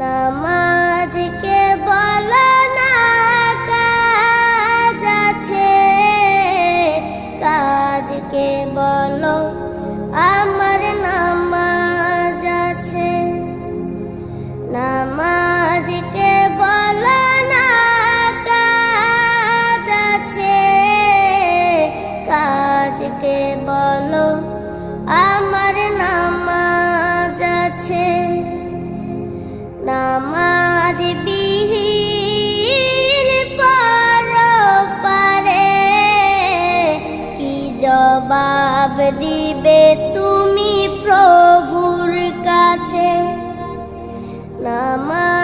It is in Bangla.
নামাজকে বলো না কাজ আছে, কাজকে বলো আমার নামাজ আছে। নামাজকে বলো না কাজ আছে, কাজকে বলো আমার নামাজ আছে। নামাজ বিহীন পরপারে কি জবাব দিবে তুমি প্রভুর কাছে? নামাজ